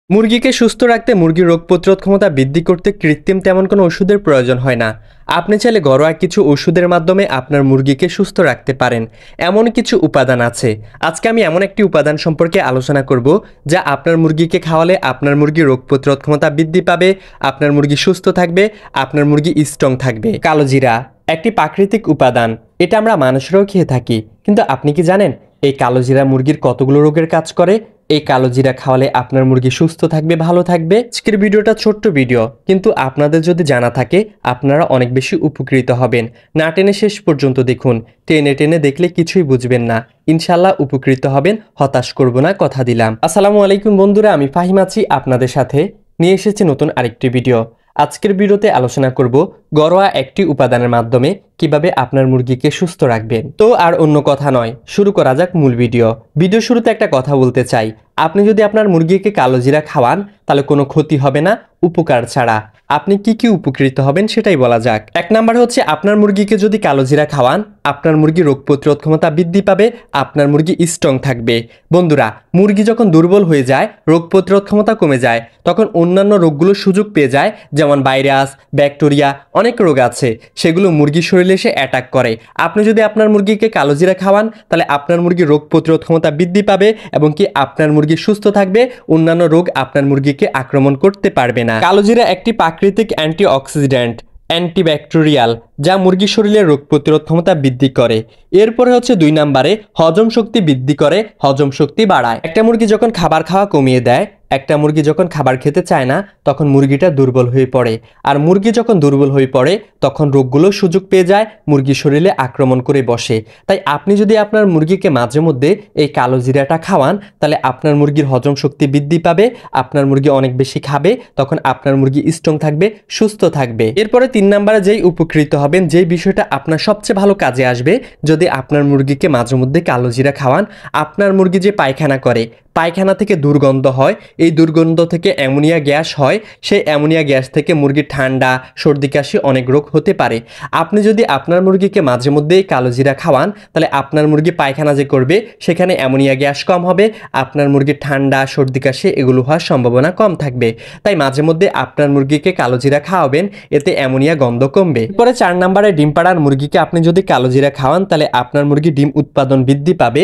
মুরগিকে সুস্থ রাখতে মুরগির রোগ প্রতিরোধ ক্ষমতা বৃদ্ধি করতে কৃত্রিম তেমন কোনো ওষুধের প্রয়োজন হয় না। আপনি চাইলে ঘরোয়া কিছু ওষুধের মাধ্যমে আপনার মুরগিকে সুস্থ রাখতে পারেন। এমন কিছু উপাদান আছে। আজকে আমি এমন একটি উপাদান সম্পর্কে আলোচনা করব যা আপনার মুরগিকে খাওয়ালে আপনার মুরগির রোগ প্রতিরোধ ক্ষমতা বৃদ্ধি পাবে, আপনার মুরগি সুস্থ থাকবে, আপনার মুরগি স্ট্রং থাকবে। কালো জিরা একটি প্রাকৃতিক উপাদান। এটা আমরা মানুষরাও খেয়ে থাকি, কিন্তু আপনি কি জানেন এই কালো জিরা মুরগির কতগুলো রোগের কাজ করে? এই কালো জিরা খাওয়ালে আপনার মুরগি সুস্থ থাকবে, ভালো থাকবে। আজকের ভিডিওটা ছোট্ট ভিডিও, কিন্তু আপনাদের যদি জানা থাকে আপনারা অনেক বেশি উপকৃত হবেন। না টেনে শেষ পর্যন্ত দেখুন, টেনে টেনে দেখলে কিছুই বুঝবেন না। ইনশাল্লাহ উপকৃত হবেন, হতাশ করব না, কথা দিলাম। আসসালামু আলাইকুম বন্ধুরা, আমি ফাহিম আছি আপনাদের সাথে। নিয়ে এসেছি নতুন আরেকটি ভিডিও। আজকের ভিডিওতে আলোচনা করব ঘরোয়া একটি উপাদানের মাধ্যমে কিভাবে আপনার মুরগিকে সুস্থ রাখবেন। তো আর অন্য কথা নয়, শুরু করা যাক মূল ভিডিও। ভিডিও শুরুতে একটা কথা বলতে চাই, আপনি যদি আপনার মুরগিকে কালো জিরা খাওয়ান তাহলে কোনো ক্ষতি হবে না, উপকার ছাড়া। আপনি কি কি উপকৃত হবেন সেটাই বলা যাক। এক নাম্বার হচ্ছে, আপনার মুরগিকে যদি কালো জিরা খাওয়ান আপনার মুরগি রোগ প্রতিরোধ ক্ষমতা বৃদ্ধি পাবে, আপনার মুরগি স্ট্রং থাকবে। বন্ধুরা, মুরগি যখন দুর্বল হয়ে যায়, রোগ প্রতিরোধ ক্ষমতা কমে যায়, তখন অন্যান্য রোগগুলোর সুযোগ পেয়ে যায়। যেমন ভাইরাস, ব্যাকটেরিয়া, অনেক রোগ আছে, সেগুলো মুরগির শরীরে এসে অ্যাটাক করে। আপনি যদি আপনার মুরগিকে কালো জিরা খাওয়ান তাহলে আপনার মুরগির রোগ প্রতিরোধ ক্ষমতা বৃদ্ধি পাবে এবং কি আপনার মুরগি সুস্থ থাকবে, অন্যান্য রোগ আপনার মুরগিকে আক্রমণ করতে পারবে না। কালো জিরা একটি প্রাকৃতিক অ্যান্টিঅক্সিডেন্ট, অ্যান্টিব্যাকটেরিয়াল, যা মুরগির শরীরে রোগ প্রতিরোধ ক্ষমতা বৃদ্ধি করে। এরপরে হচ্ছে 2 নম্বরে, হজম শক্তি বৃদ্ধি করে, হজম শক্তি বাড়ায়। একটা মুরগি যখন খাবার খাওয়া কমিয়ে দেয়, একটা মুরগি যখন খাবার খেতে চায় না, তখন মুরগিটা দুর্বল হয়ে পড়ে। আর মুরগি যখন দুর্বল হয়ে পড়ে তখন রোগগুলো সুযোগ পেয়ে যায়, মুরগির শরীরে আক্রমণ করে বসে। তাই আপনি যদি আপনার মুরগিকে মাঝে মধ্যে এই কালো জিরাটা খাওয়ান তাহলে আপনার মুরগির হজম শক্তি বৃদ্ধি পাবে, আপনার মুরগি অনেক বেশি খাবে, তখন আপনার মুরগি স্ট্রং থাকবে, সুস্থ থাকবে। এরপরে 3 নম্বরে যেই উপকৃত হবেন, যেই বিষয়টা আপনার সবচেয়ে ভালো কাজে আসবে, যদি আপনার মুরগিকে মাঝে মধ্যে কালো জিরা খাওয়ান, আপনার মুরগি যে পায়খানা করে, পায়খানা থেকে দুর্গন্ধ হয়, এই দুর্গন্ধ থেকে অ্যামোনিয়া গ্যাস হয়, সেই অ্যামোনিয়া গ্যাস থেকে মুরগির ঠান্ডা, সর্দি কাশি, অনেক রোগ হতে পারে। আপনি যদি আপনার মুরগিকে মাঝে মধ্যেই কালো জিরা খাওয়ান তাহলে আপনার মুরগি পায়খানা যে করবে সেখানে অ্যামোনিয়া গ্যাস কম হবে, আপনার মুরগির ঠান্ডা, সর্দি কাশি এগুলো হওয়ার সম্ভাবনা কম থাকবে। তাই মাঝে মধ্যে আপনার মুরগিকে কালো জিরা খাওয়াবেন, এতে অ্যামোনিয়া গন্ধ কমবে। এরপরে 4 নম্বরে, ডিম পাড়ার মুরগিকে আপনি যদি কালো জিরা খাওয়ান তাহলে আপনার মুরগি ডিম উৎপাদন বৃদ্ধি পাবে,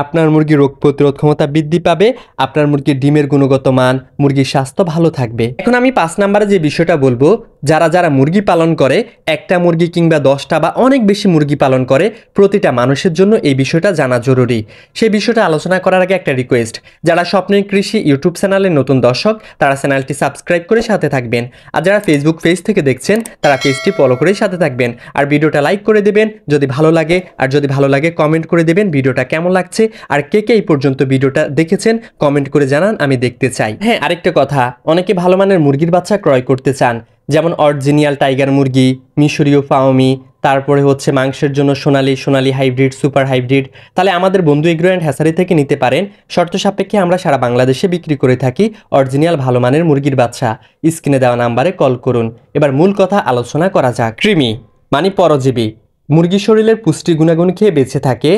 আপনার মুরগির রোগ প্রতিরোধ ক্ষমতা বৃদ্ধি পাবে, আপনার মুরগির ডিমের গুণগত মান, মুরগির স্বাস্থ্য ভালো থাকবে। এখন আমি 5 নম্বরে যে বিষয়টা বলবো, যারা যারা মুরগি পালন করে, একটা মুরগি কিংবা 10টা বা অনেক বেশি মুরগি পালন করে, প্রতিটা মানুষের জন্য এই বিষয়টা জানা জরুরি। সেই বিষয়টা আলোচনা করার আগে একটা রিকোয়েস্ট, যারা স্বপ্নের কৃষি ইউটিউব চ্যানেলের নতুন দর্শক তারা চ্যানেলটি সাবস্ক্রাইব করে সাথে থাকবেন, আর যারা ফেসবুক পেজ থেকে দেখছেন তারা পেজটি ফলো করে সাথে থাকবেন, আর ভিডিওটা লাইক করে দেবেন যদি ভালো লাগে, আর যদি ভালো লাগে কমেন্ট করে দেবেন ভিডিওটা কেমন লাগছে, আর কে কে এই পর্যন্ত ভিডিওটা দেখেছেন কমেন্ট করে জানান, আমি দেখতে চাই। হ্যাঁ, আরেকটা কথা, অনেকে ভালো মানের মুরগির বাচ্চা ক্রয় করতে চান, যেমন অরিজিনাল টাইগার মুরগি, মিশরীয় ফাওমি, তারপরে হচ্ছে মাংসের জন্য সোনালি হাইব্রিড, সুপার হাইব্রিড, তাহলে আমাদের বন্ধু এগ্রো অ্যান্ড হ্যাচারি থেকে নিতে পারেন। শর্ত সাপেক্ষে আমরা সারা বাংলাদেশে বিক্রি করে থাকি অরিজিনাল ভালো মানের মুরগির বাচ্চা। স্ক্রিনে দেওয়া নাম্বারে কল করুন। এবার মূল কথা আলোচনা করা যাক। কৃমি মানে পরজীবী, মুরগির শরীরের পুষ্টি গুণাগুণ খেয়ে বেঁচে থাকে।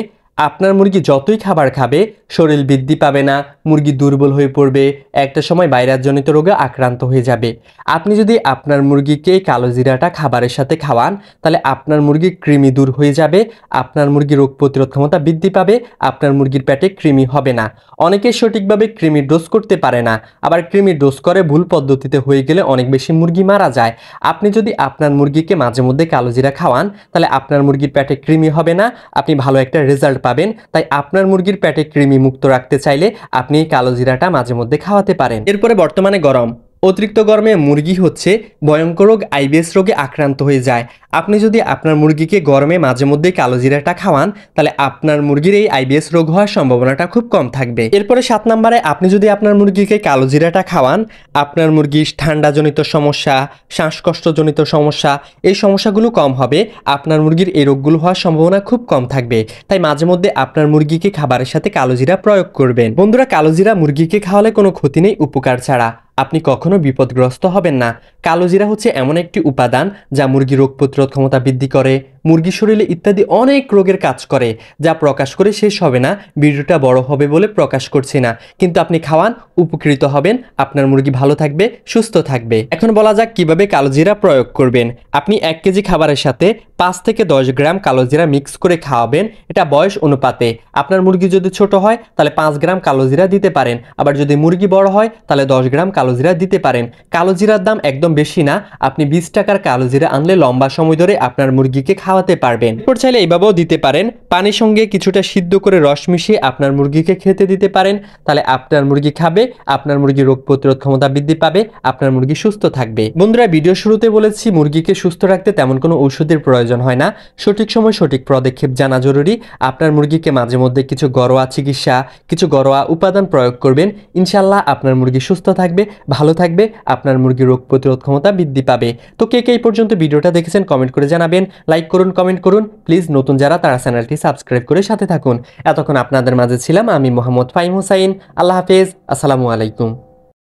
আপনার মুরগি যতই খাবার খাবে শরীর বৃদ্ধি পাবে না, মুরগি দুর্বল হয়ে পড়বে, একটা সময় ভাইরাসজনিত রোগে আক্রান্ত হয়ে যাবে। আপনি যদি আপনার মুরগিকে কালো জিরাটা খাবারের সাথে খাওয়ান তাহলে আপনার মুরগির কৃমি দূর হয়ে যাবে, আপনার মুরগির রোগ প্রতিরোধ ক্ষমতা বৃদ্ধি পাবে, আপনার মুরগির পেটে কৃমি হবে না। অনেকে সঠিকভাবে কৃমির ডোজ করতে পারে না, আবার কৃমির ডোজ করে ভুল পদ্ধতিতে হয়ে গেলে অনেক বেশি মুরগি মারা যায়। আপনি যদি আপনার মুরগিকে মাঝে মধ্যে কালো জিরা খাওয়ান তাহলে আপনার মুরগির পেটে কৃমি হবে না, আপনি ভালো একটা রেজাল্ট পাবেন। তাই আপনার মুরগির পেটে কৃমি মুক্ত রাখতে চাইলে আপনি এই কালো জিরাটা মাঝে মধ্যে খাওয়াতে পারেন। এরপরে বর্তমানে গরম, অতিরিক্ত গরমে মুরগি হচ্ছে ভয়ঙ্কর রোগ আইবিএস রোগে আক্রান্ত হয়ে যায়। আপনি যদি আপনার মুরগিকে গরমে মাঝে মধ্যে কালো জিরাটা খাওয়ান তাহলে আপনার মুরগির এই আইবিএস রোগ হওয়ার সম্ভাবনাটা খুব কম থাকবে। এরপরে 7 নম্বরে, আপনি যদি আপনার মুরগিকে কালো জিরাটা খাওয়ান, আপনার মুরগির ঠান্ডাজনিত সমস্যা, শ্বাসকষ্টজনিত সমস্যা, এই সমস্যাগুলো কম হবে, আপনার মুরগির এই রোগগুলো হওয়ার সম্ভাবনা খুব কম থাকবে। তাই মাঝে মধ্যে আপনার মুরগিকে খাবারের সাথে কালো জিরা প্রয়োগ করবেন। বন্ধুরা, কালো জিরা মুরগিকে খাওয়ালে কোনো ক্ষতি নেই, উপকার ছাড়া। আপনি কখনো বিপদগ্রস্ত হবেন না। কালো জিরা হচ্ছে এমন একটি উপাদান যা মুরগির রোগ প্রতিরোধ ক্ষমতা বৃদ্ধি করে, মুরগি শরীরে ইত্যাদি অনেক রোগের কাজ করে, যা প্রকাশ করে শেষ হবে না। ভিডিওটা বড় হবে বলে প্রকাশ করছি না, কিন্তু আপনি খাওয়ান, উপকৃত হবেন, আপনার মুরগি ভালো থাকবে, সুস্থ থাকবে। এখন বলা যাক কিভাবে কালোজিরা প্রয়োগ করবেন। আপনি 1 কেজি খাবারের সাথে 5 থেকে 10 গ্রাম কালোজিরা মিক্স করে খাওয়াবেন। এটা বয়স অনুপাতে। আপনার মুরগি যদি ছোট হয় তাহলে 5 গ্রাম কালোজিরা দিতে পারেন, আবার যদি মুরগি বড় হয় তাহলে 10 গ্রাম কালোজিরা দিতে পারেন। কালোজিরার দাম একদম বেশি না, আপনি 20 টাকার কালোজিরা আনলে লম্বা সময় ধরে আপনার মুরগিকে খাওয়াতে পারবেন। এরপর চাইলে এইভাবেও দিতে পারেন, পানির সঙ্গে কিছুটা সিদ্ধ করে রস মিশিয়ে আপনার মুরগিকে খেতে দিতে পারেন। তাহলে আপনার মুরগি খাবে, আপনার মুরগি রোগ প্রতিরোধ ক্ষমতা বৃদ্ধি পাবে, আপনার মুরগি সুস্থ থাকবে। বন্ধুরা, ভিডিও শুরুতে বলেছি মুরগিকে সুস্থ রাখতে তেমন কোনো ঔষধের প্রয়োজন হয় না। সঠিক সময় সঠিক পদক্ষেপ জানা জরুরি। আপনার মুরগিকে মাঝে মধ্যে কিছু ঘরোয়া চিকিৎসা, কিছু ঘরোয়া উপাদান প্রয়োগ করবেন। ইনশাল্লাহ আপনার মুরগি সুস্থ থাকবে, ভালো থাকবে, আপনার মুরগি রোগ প্রতিরোধ ক্ষমতা বৃদ্ধি পাবে। তো কে কে এই পর্যন্ত ভিডিওটা দেখেছেন কমেন্ট করে জানাবেন। লাইক করুন, কমেন্ট করুন প্লিজ। নতুন যারা তারা চ্যানেলটি সাবস্ক্রাইব করে সাথে থাকুন। এতক্ষণ আপনাদের মাঝে ছিলাম আমি মোহাম্মদ ফাহিম হোসাইন। আল্লাহ হাফেজ, আসসালামু আলাইকুম।